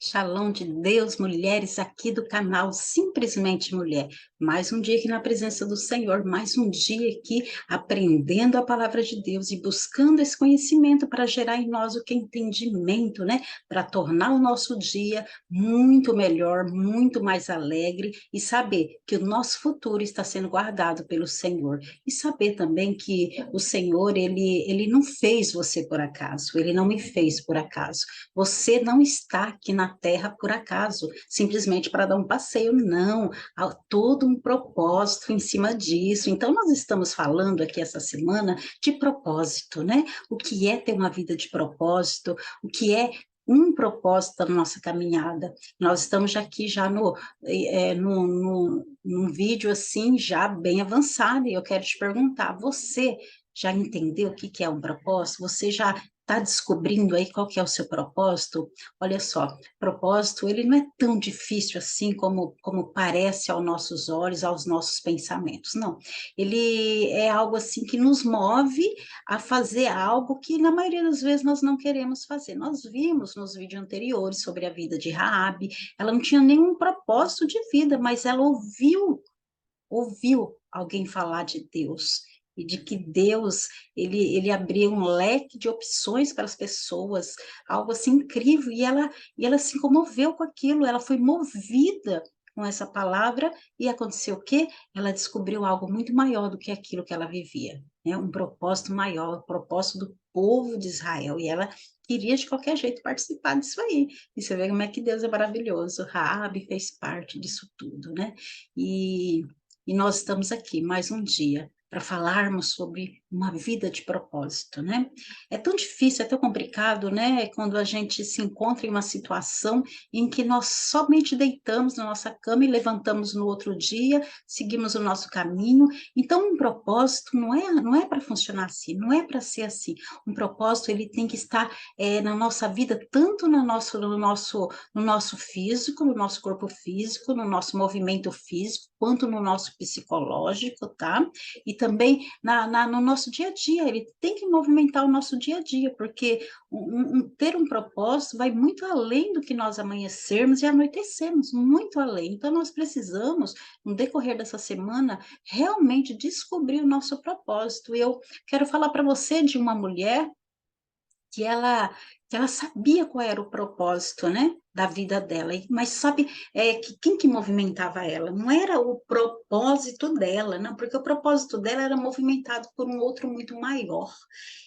Shalom de Deus, mulheres aqui do canal Simplesmente Mulher. Mais um dia aqui na presença do Senhor, mais um dia aqui aprendendo a palavra de Deus e buscando esse conhecimento para gerar em nós o que é entendimento, né? Para tornar o nosso dia muito melhor, muito mais alegre e saber que o nosso futuro está sendo guardado pelo Senhor. E saber também que o Senhor, ele não fez você por acaso, ele não me fez por acaso. Você não está aqui na Terra por acaso, simplesmente para dar um passeio, não. Há todo um propósito em cima disso. Então, nós estamos falando aqui essa semana de propósito, né? O que é ter uma vida de propósito, o que é um propósito da nossa caminhada. Nós estamos aqui já num vídeo assim, já bem avançado, e eu quero te perguntar, você já entendeu o que que é um propósito? Você já está descobrindo aí qual que é o seu propósito? Olha só, propósito, ele não é tão difícil assim como parece aos nossos olhos, aos nossos pensamentos, não. Ele é algo assim que nos move a fazer algo que na maioria das vezes nós não queremos fazer. Nós vimos nos vídeos anteriores sobre a vida de Raabe, ela não tinha nenhum propósito de vida, mas ela ouviu alguém falar de Deus e de que Deus ele abria um leque de opções para as pessoas, algo assim incrível, e ela se comoveu com aquilo, ela foi movida com essa palavra e aconteceu o quê? Ela descobriu algo muito maior do que aquilo que ela vivia, né? Um propósito maior, o propósito do povo de Israel, e ela queria de qualquer jeito participar disso aí. E você vê como é que Deus é maravilhoso. Raabe fez parte disso tudo, né? E nós estamos aqui mais um dia para falarmos sobre uma vida de propósito, né? É tão difícil, é tão complicado, né? Quando a gente se encontra em uma situação em que nós somente deitamos na nossa cama e levantamos no outro dia, seguimos o nosso caminho. Então, um propósito não é para funcionar assim, não é para ser assim. Um propósito ele tem que estar na nossa vida, tanto no nosso físico, no nosso corpo físico, no nosso movimento físico, quanto no nosso psicológico, tá? E também no nosso dia a dia, ele tem que movimentar o nosso dia a dia, porque ter um propósito vai muito além do que nós amanhecermos e anoitecermos, muito além. Então, nós precisamos, no decorrer dessa semana, realmente descobrir o nosso propósito. Eu quero falar para você de uma mulher que ela sabia qual era o propósito, né, da vida dela, mas sabe, que quem que movimentava ela? Não era o propósito dela, não, porque o propósito dela era movimentado por um outro muito maior,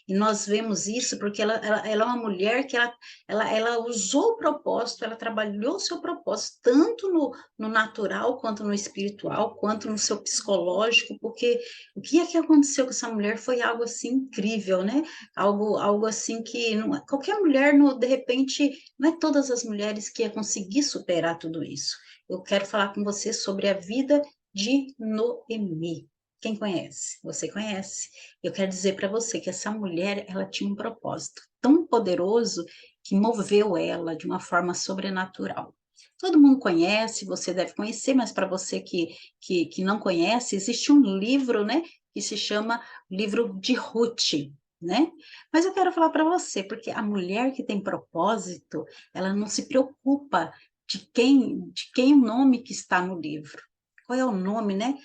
e nós vemos isso porque ela é uma mulher que ela usou o propósito, ela trabalhou o seu propósito, tanto no natural, quanto no espiritual, quanto no seu psicológico, porque o que é que aconteceu com essa mulher foi algo assim incrível, né? Algo assim que qualquer mulher, de repente, não é todas as mulheres que ia conseguir superar tudo isso. Eu quero falar com você sobre a vida de Noemi. Quem conhece? Você conhece? Eu quero dizer para você que essa mulher, ela tinha um propósito tão poderoso que moveu ela de uma forma sobrenatural. Todo mundo conhece, você deve conhecer, mas para você que não conhece, existe um livro, né, que se chama Livro de Ruth, né? Mas eu quero falar para você, porque a mulher que tem propósito, ela não se preocupa de quem o nome que está no livro. Qual é o nome, né?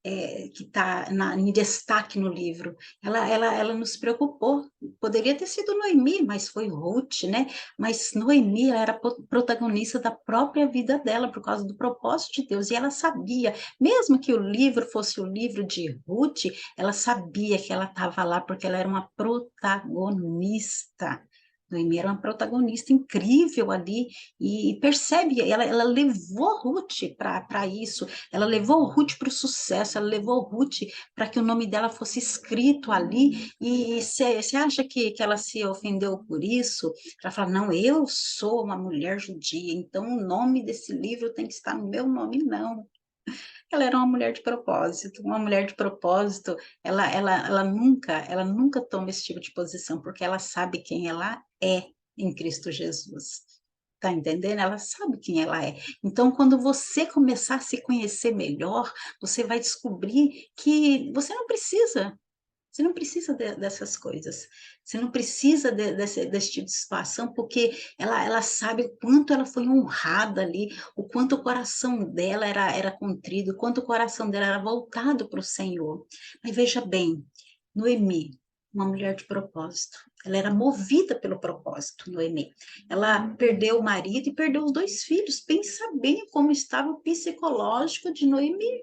Que está em destaque no livro. Ela não se preocupou. Poderia ter sido Noemi, mas foi Ruth, né? Mas Noemi ela era protagonista da própria vida dela, por causa do propósito de Deus. E ela sabia, mesmo que o livro fosse o livro de Ruth, ela sabia que ela estava lá porque ela era uma protagonista. Noemi era uma protagonista incrível ali, e percebe, ela levou Ruth para isso, ela levou Ruth para o sucesso, ela levou Ruth para que o nome dela fosse escrito ali. E você acha que ela se ofendeu por isso? Ela fala: não, eu sou uma mulher judia, então o nome desse livro tem que estar no meu nome, não. Ela era uma mulher de propósito, uma mulher de propósito, ela nunca toma esse tipo de posição, porque ela sabe quem ela é em Cristo Jesus. Tá entendendo? Ela sabe quem ela é. Então, quando você começar a se conhecer melhor, você vai descobrir que você não precisa. Você não precisa dessas coisas. Você não precisa desse tipo de situação, porque ela sabe o quanto ela foi honrada ali, o quanto o coração dela era contrido, o quanto o coração dela era voltado para o Senhor. Mas veja bem, Noemi, uma mulher de propósito, ela era movida pelo propósito, Noemi. Ela perdeu o marido e perdeu os 2 filhos. Pensa bem como estava o psicológico de Noemi,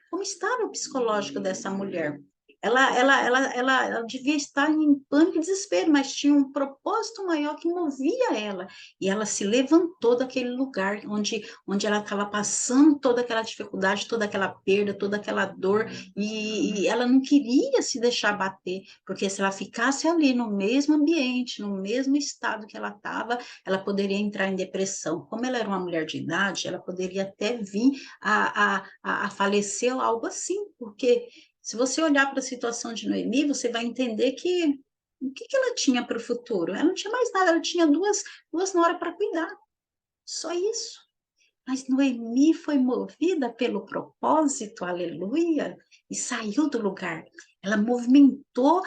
como estava o psicológico dessa mulher. Ela devia estar em pânico e desespero, mas tinha um propósito maior que movia ela. E ela se levantou daquele lugar onde ela estava passando toda aquela dificuldade, toda aquela perda, toda aquela dor, e ela não queria se deixar bater, porque se ela ficasse ali no mesmo ambiente, no mesmo estado que ela estava, ela poderia entrar em depressão. Como ela era uma mulher de idade, ela poderia até vir a falecer ou algo assim, porque se você olhar para a situação de Noemi, você vai entender que o que ela tinha para o futuro? Ela não tinha mais nada, ela tinha duas noras para cuidar, só isso. Mas Noemi foi movida pelo propósito, aleluia, e saiu do lugar. Ela movimentou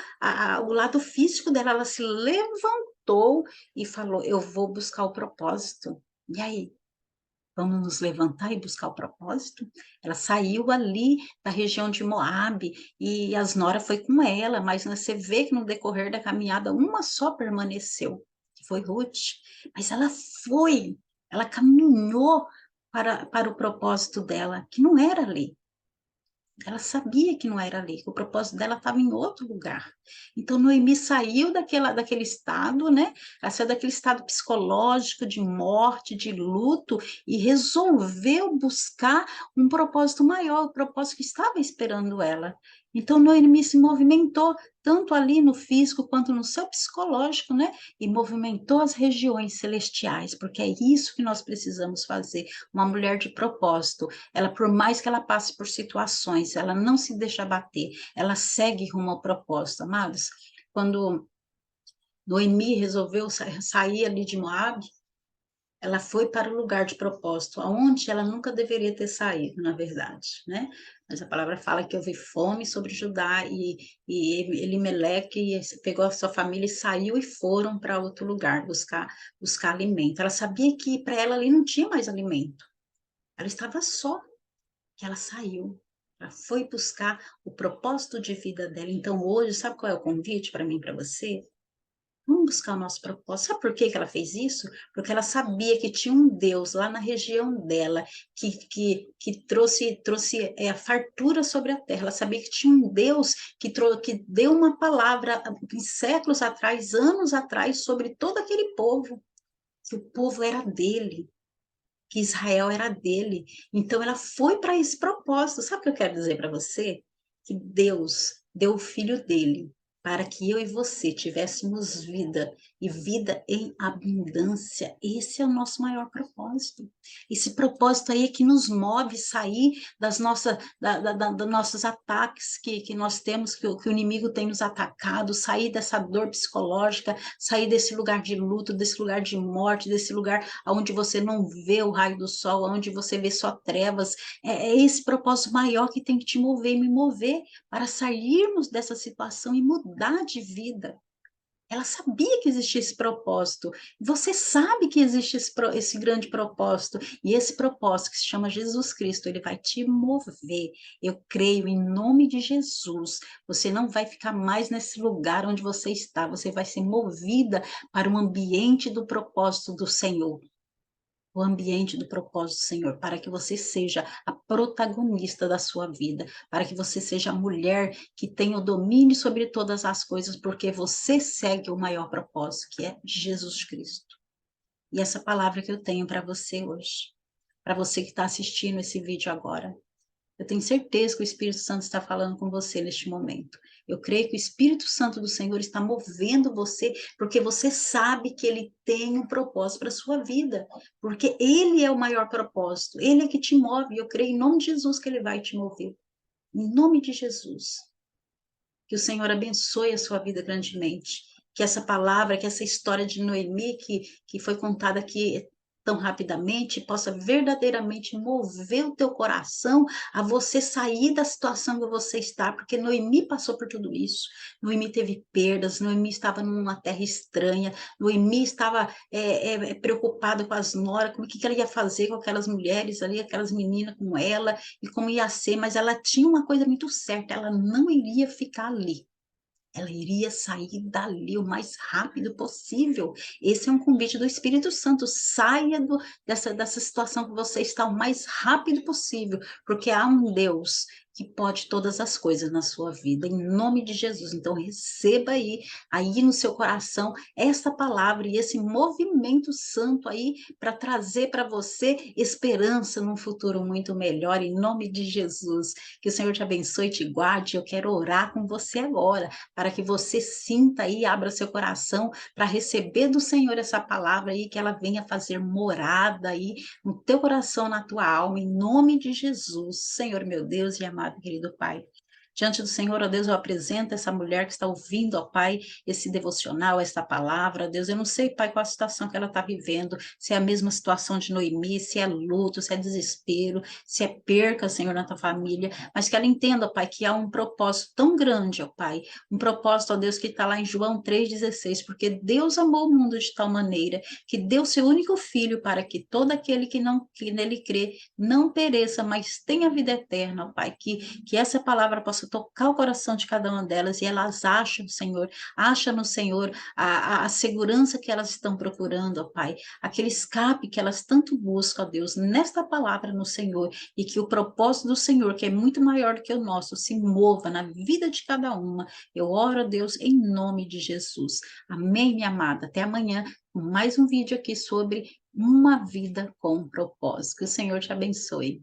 o lado físico dela, ela se levantou e falou: Eu vou buscar o propósito. E aí? Vamos nos levantar e buscar o propósito? Ela saiu ali da região de Moabe e as Nora foi com ela, mas você vê que no decorrer da caminhada uma só permaneceu, que foi Ruth. Mas ela foi, ela caminhou para o propósito dela, que não era ali. Ela sabia que não era ali, que o propósito dela estava em outro lugar. Então, Noemi saiu daquele estado, né? Ela saiu daquele estado psicológico de morte, de luto, e resolveu buscar um propósito maior, o propósito que estava esperando ela. Então, Noemi se movimentou, tanto ali no físico quanto no seu psicológico, né? E movimentou as regiões celestiais, porque é isso que nós precisamos fazer. Uma mulher de propósito, ela, por mais que ela passe por situações, ela não se deixa bater, ela segue rumo ao propósito, amados. Quando Noemi resolveu sair ali de Moab, ela foi para o lugar de propósito, aonde ela nunca deveria ter saído, na verdade, né? Mas a palavra fala que houve fome sobre Judá e Elimeleque pegou a sua família e saiu e foram para outro lugar buscar alimento. Ela sabia que para ela ali não tinha mais alimento. Ela estava só, que ela saiu. Ela foi buscar o propósito de vida dela. Então, hoje, sabe qual é o convite para mim e para você? Vamos buscar o nosso propósito. Sabe por que que ela fez isso? Porque ela sabia que tinha um Deus lá na região dela que trouxe a fartura sobre a terra. Ela sabia que tinha um Deus que deu uma palavra em séculos atrás, anos atrás, sobre todo aquele povo, que o povo era dele, que Israel era dele. Então ela foi para esse propósito. Sabe o que eu quero dizer para você? Que Deus deu o filho dele para que eu e você tivéssemos vida e vida em abundância. Esse é o nosso maior propósito. Esse propósito aí é que nos move sair dos nossos ataques que nós temos, que o inimigo tem nos atacado, sair dessa dor psicológica, sair desse lugar de luto, desse lugar de morte, desse lugar onde você não vê o raio do sol, onde você vê só trevas. É esse propósito maior que tem que te mover e me mover para sairmos dessa situação e mudar de vida. Ela sabia que existia esse propósito. Você sabe que existe esse grande propósito. E esse propósito, que se chama Jesus Cristo, ele vai te mover. Eu creio em nome de Jesus. Você não vai ficar mais nesse lugar onde você está. Você vai ser movida para um ambiente do propósito do Senhor, o ambiente do propósito do Senhor, para que você seja a protagonista da sua vida, para que você seja a mulher que tem o domínio sobre todas as coisas, porque você segue o maior propósito, que é Jesus Cristo. E essa palavra que eu tenho para você hoje, para você que está assistindo esse vídeo agora, eu tenho certeza que o Espírito Santo está falando com você neste momento. Eu creio que o Espírito Santo do Senhor está movendo você, porque você sabe que ele tem um propósito para a sua vida, porque ele é o maior propósito, ele é que te move. Eu creio em nome de Jesus que ele vai te mover. Em nome de Jesus. Que o Senhor abençoe a sua vida grandemente. Que essa palavra, que essa história de Noemi que foi contada aqui tão rapidamente, possa verdadeiramente mover o teu coração a você sair da situação que você está, porque Noemi passou por tudo isso. Noemi teve perdas, Noemi estava numa terra estranha, Noemi estava preocupada com as noras, com o que que ela ia fazer com aquelas mulheres ali, aquelas meninas com ela, e como ia ser, mas ela tinha uma coisa muito certa, ela não iria ficar ali. Ela iria sair dali o mais rápido possível. Esse é um convite do Espírito Santo. Saia dessa situação que você está o mais rápido possível, porque há um Deus que pode todas as coisas na sua vida, em nome de Jesus. Então, receba aí no seu coração, essa palavra e esse movimento santo aí para trazer para você esperança num futuro muito melhor, em nome de Jesus. Que o Senhor te abençoe e te guarde. Eu quero orar com você agora para que você sinta aí, abra seu coração para receber do Senhor essa palavra aí, que ela venha fazer morada aí no teu coração, na tua alma, em nome de Jesus. Senhor, meu Deus e amado querido Pai. Diante do Senhor, ó Deus, eu apresento essa mulher que está ouvindo, ó Pai, esse devocional, essa palavra, ó Deus. Eu não sei, Pai, qual a situação que ela está vivendo, se é a mesma situação de Noemi, se é luto, se é desespero, se é perca, Senhor, na tua família, mas que ela entenda, Pai, que há um propósito tão grande, ó Pai, um propósito, ó Deus, que está lá em João 3,16, porque Deus amou o mundo de tal maneira que deu seu único filho para que todo aquele que nele crê não pereça, mas tenha vida eterna, ó Pai, que essa palavra possa tocar o coração de cada uma delas e elas acham, Senhor, acham no Senhor a segurança que elas estão procurando, ó Pai, aquele escape que elas tanto buscam, ó Deus, nesta palavra no Senhor, e que o propósito do Senhor, que é muito maior do que o nosso, se mova na vida de cada uma. Eu oro a Deus em nome de Jesus. Amém, minha amada. Até amanhã com mais um vídeo aqui sobre uma vida com propósito. Que o Senhor te abençoe.